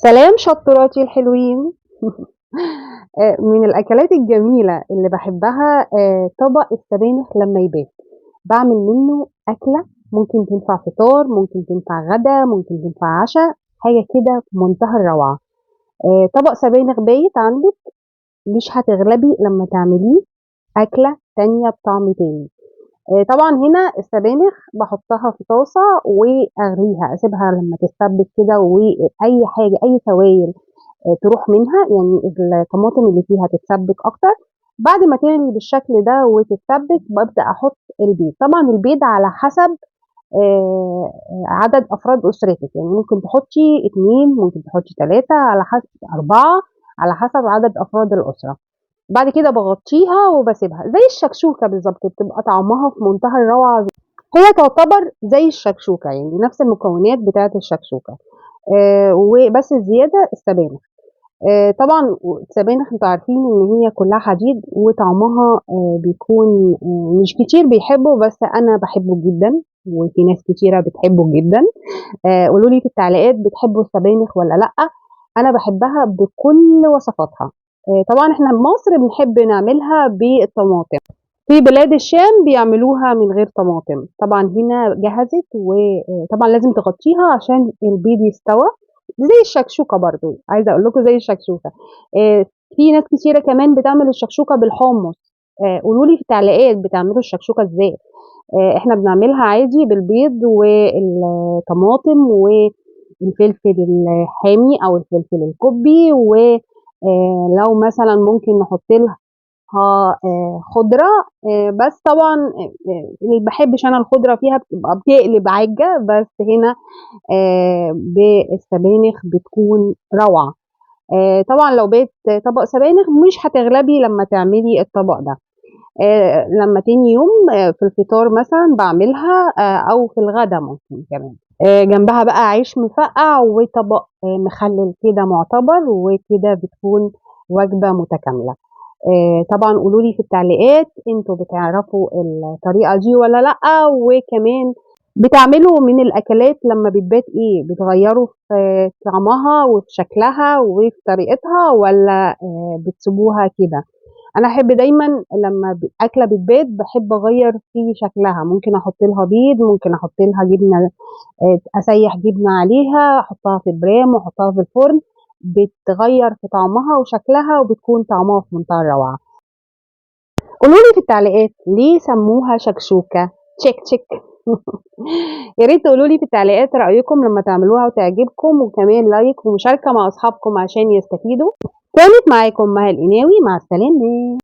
سلام شطوراتي الحلوين. من الأكلات الجميلة اللي باحبها طبق السبانخ لمّا يبات، باعمل منه أكلة ممكن تنفع فطار، ممكن تنفع غدا، ممكن تنفع عشا، حاجة كده في منتهى الروعة. طبق سبانخ بايت عندِك مش هتغلبي لمّا تعمليه أكلة تانية بطعم تاني. طبعًا هنا السبانخ باحطها في طاسة وأغليها، أسيبها لمّا تتسبك كده وأي حاجة أي سوايل تروح منها، يعني الطماطم اللي فيها تتسبِّك أكتر، بعد ما تغلي بالشكل ده وتتسبِّك بابدأ أحُط البيض، طبعًا البيض على حسب عدد أفراد أسرتِك، يعني ممكن تحُطّي 2 ممكن تحُطّي 3 على حسب 4 على حسب عدد أفراد الأسرة، بعد كده باغطّيها وباسيبها، زي الشكشوكة بالضبط، بتبقى طعمها في منتهى الروعة، هي تعتبر زي الشكشوكة، يعني نفس المكونات بتاعة الشكشوكة، وبس الزيادة السبانخ. طبعًا السبانخ أنتم عارفين إن هي كلّها حديد وطعمها بيكون مش كتير بيحبّه، بس أنا باحبّه جدًا وفي ناس كتيرة بتحبّه جدًا. قولوا لي في التعليقات بتحبّوا السبانخ والّا لأ؟ أنا باحبّها بكل وصفاتها. طبعًا إحنا في مصر بنحب نعملها بالطماطم، في بلاد الشام بيعملوها من غير طماطم. طبعًا هنا جهزت طبعًا لازم تغطّيها عشان البيض يستوى. زي الشكشوكة برضه، عايزة أقول لكم زي الشكشوكة. آآ في ناس كتيرة كمان بتعمل الشكشوكة بالحمص، قولوا لي في التعليقات بتعملوا الشكشوكة إزاي؟ إحنا بنعملها عادي بالبيض والطماطم والفلفل الحامي أو الفلفل الكُبّي لو مثلًا ممكن نحُط لها خضرة، بس طبعًا ما باحبش أنا الخضرة فيها بتبقى بتقلب عِجّة، بس هنا بالسبانخ بتكون روعة. طبعًا لو بقيت طبق سبانخ مش هتغلبي لمّا تعملي الطبق ده. لمّا تاني يوم في الفطار مثلًا باعملها أو في الغدا ممكن كمان. جنبها بقى عيش مفقّع وطبق مخلِّل كده مُعتبر، وكده بتكون وجبة متكاملة. طبعًا قولوا لي في التعليقات أنتم بتعرفوا الطريقة دي والّا لأ، وكمان بتعملوا من الأكلات لمّا بتبات إيه، بتغيّروا في طعمها وفي شكلها وفي طريقتها والّا بتسيبوها كده؟ أنا أحب دايمًا لمّا أكلة بتبات باحب أغيّر في شكلها، ممكن أحُط لها بيض، ممكن أحُط لها جبنة أسيّح جبنة عليها، أحطها في برام وأحطها في الفرن، بتغيّر في طعمها وشكلها وبتكون طعمها في منتهى الروعة. قولوا لي في التعليقات ليه سموها شكشوكة؟ تشِك تشِك. يا ريت تقولوا لي في التعليقات رأيكم لمّا تعملوها وتعجبكم، وكمان لايك ومشاركة مع أصحابكم عشان يستفيدوا. كانت معاكم مها القناوي، مع السلامة.